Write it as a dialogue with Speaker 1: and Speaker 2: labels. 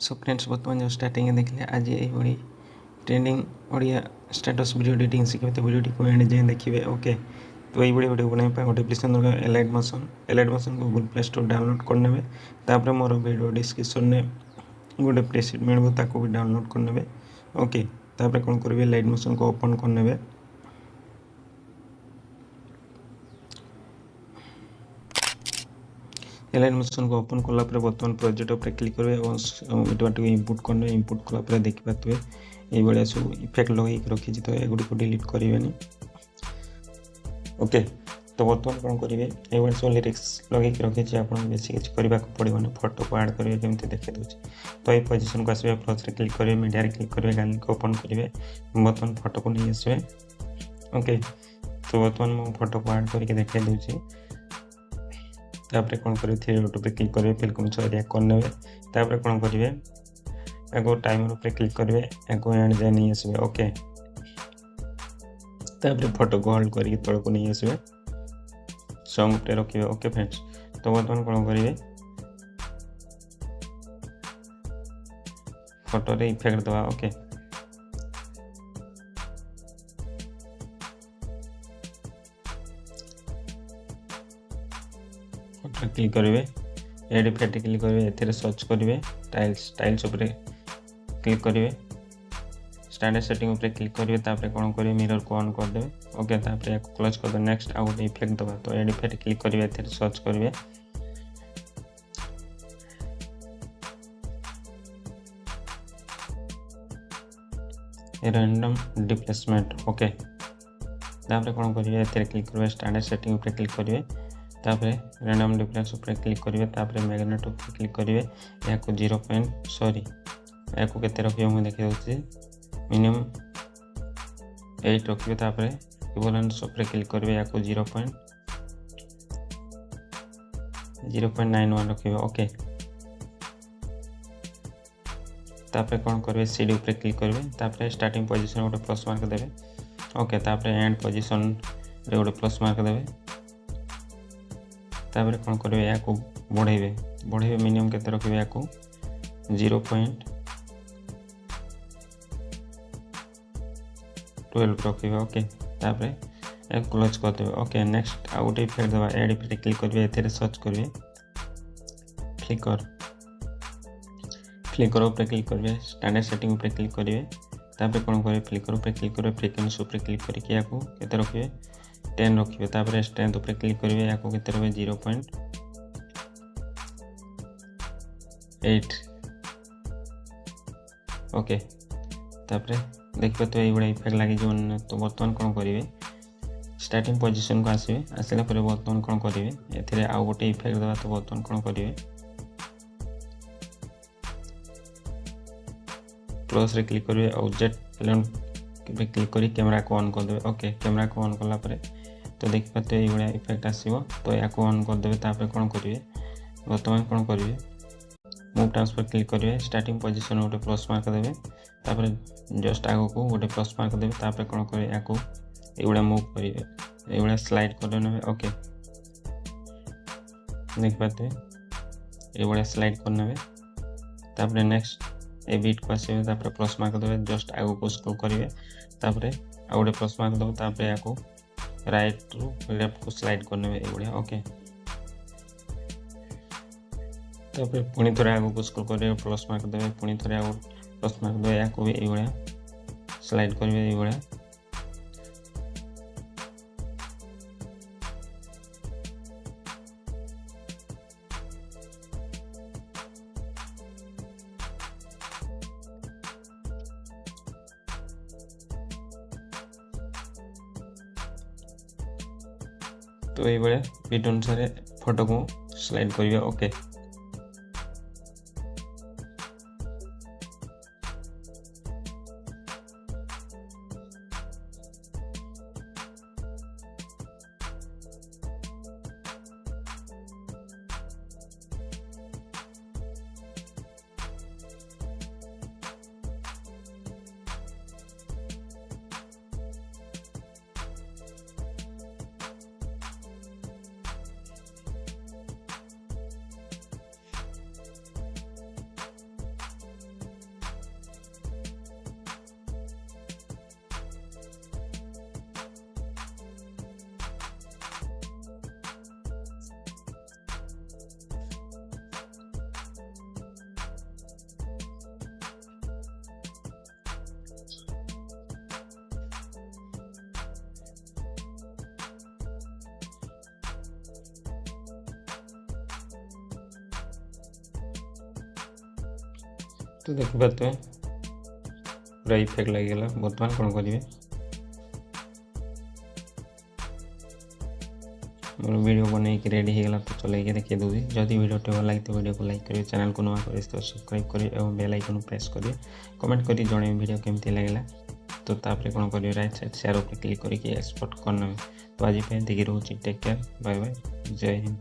Speaker 1: So friends बर्तमान जो starting देखिए आज ये trending Odia status video editing शिखे तो वीडियो को एंड जाए देखिए ओके। तो ये वीडियो बनाई गोटे एप्लिकेशन दरकार elite motion Google play store download करने तापर मोर वीडियो डिस्क्रिप्शन में गोटे प्रेसिट मिले ताको भी डाउनलोड करने ओके। तापर कौन करेंगे एलाइट मोशन को ओपन करने एलाइन मोशन को ओपन कला बर्तमान प्रोजेक्ट उपर क्लिक करेंगे और इनपुट करने इनपुट कला देखिए ये भाया सब इफेक्ट लगे रखी तो एगुड़ी को डिलीट करेंगे ओके। तो बर्तमान कौन करेंगे ये सब लिरिक्स लगे रखी आप बेसी किसी करने पड़े फोटो को ऐड करेंगे जमी देखी दूसरी। तो ये पोजिशन को आसवे प्लस क्लिक करेंगे मीडिया क्लिक करेंगे गैलरी को ओपन करेंगे बर्तमान फोटो को नहीं आसवे ओके। तो बर्तमान मुझे फोटो को ऐड करके देखा दूसरी तापर कौन करेंगे थ्री डॉट पे क्लिक करेंगे फिल्म एरिया करने तापर कौन करेंगे या टाइमर पे क्लिक करेंगे या एंड जाए नहीं आसवे ओके। तापर फोटो को होल्ड करके तल को नहीं आसवे सॉन्ग पे रखिए ओके फ्रेंड्स। तो बर्तमान कौन करेंगे फोटो रे इफेक्ट दवा ओके। फोटो क्लिक करेंगे एड इफेक्ट क्लिक करेंगे एथिरे सर्च करेंगे टाइल्स उपर क्लिक करेंगे स्टैंडर्ड सेटिंग उपर क्लिक करेंगे तापर कौन करेंगे मिरर को ऑन कर देवे ओके। तापर या क्लोज कर दे नेक्स्ट आउ गोटे इफेक्ट दबा तो एड इफेक्ट क्लिक करेंगे एथिरे सर्च करेंगे रैंडम डिप्लेसमेंट ओके। तापर कौन करेंगे एथिरे क्लिक करेंगे स्टैंडर्ड सेटिंग उपर क्लिक करेंगे तापर रैंडम डिफरेंस उपर क्लिक करेंगे तापर मैग्नेट उपर क्लिक करेंगे या 0 सॉरी या केते रखिए मुझे देखी दूसरी मिनिमम 8 रखिए तापर इक्विवेलेंस उपर क्लिक करेंगे या 0.91 रखिए ओके। तापर कौन करेंगे सीडी उपर क्लिक करेंगे तापर स्टार्टिंग पोजीशन गोटे प्लस मार्क देवे ओके। तापर एंड पोजीशन रे गोटे प्लस मार्क देवे तापर कौन करेंगे या बढ़े मिनिमम केते रखिए या 0.12 रखिए ओके। तापर क्लोज कर देवे ओके। नेक्स्ट आउ गोटे इफेक्ट दबा एड इफेक्ट क्लिक करेंगे एथिरे सर्च करेंगे फ्लिकर उपर क्लिक करेंगे स्टैंडर्ड सेटिंग उपर क्लिक करेंगे तापर कौन करेंगे फ्लिकर उपर क्लिक करेंगे फ्रिक्वेंसी उपर क्लिक करके या केते रखिए 10 रखिए तापर स्ट्रेंथ उपर क्लिक करेंगे या केते रखिए 0.8 ओके। तापर देखिए तो ये इफेक्ट लगे जो तो बर्तमान कौन करेंगे स्टार्टिंग पोजीशन को आसवे आसला बर्तमान कौन करेंगे एथिरे आउ गोटे इफेक्ट दबा तो बर्तमान कौन करेंगे प्लस रे क्लिक करेंगे ऑब्जेक्ट एलिमेंट पे क्लिक करी कैमरा को ऑन कर देवे ओके। कैमरा को ऑन कला परे तो देखि पाते ये बड़ा इफेक्ट आसीबो तो या को ऑन कर देवे तापर कौन करेंगे बर्तमान कौन करेंगे मूव ट्रांसफर क्लिक करेंगे स्टार्टिंग पोजीशन गोटे प्लस मार्क देवे तापर जस्ट आगो को गोटे प्लस मार्क देवे तापर कौन करेंगे या को ये मूव करेंगे ये स्लाइड कर देवे ओके। देख पाते ये स्लाइड करने तापर नेक्स्ट ए बीट को आसवे तापर प्लस मार्क देवे जस्ट आगो को स्क्रॉल करेंगे तापर आ गोटे प्लस मार्क देवे तापर या को राइट रु लेफ्ट को स्लाइड करने ये ओके। तापर पुणी थोड़े आगो को स्क्रॉल करेंगे प्लस मार्क देवे पुणी थोड़े आगो प्लस मार्क देवे या को भी ये स्लाइड करेंगे ये तो ये वीडियो अनुसार फोटो को स्लाइड करिए ओके। तो देखिए पूरा इफेक्ट लगिगला। बर्तमान कौन करेंगे मोर वीडियो बनई रेडी हो गला तो चलैके देखिए दूसरी जदि वीडियो भल लगी तो वीडियो को लाइक करेंगे चैनल को नुआ करेंगे तो सब्सक्राइब करेंगे और बेल आइकन प्रेस करेंगे कमेंट करी जणे वीडियो केमती लगला तो तापर कौन करेंगे राइट साइड शेयर पर क्लिक करके एक्सपोर्ट करना। तो आज देखिए रोचे टेक केयर बाय बाय जय हिंद।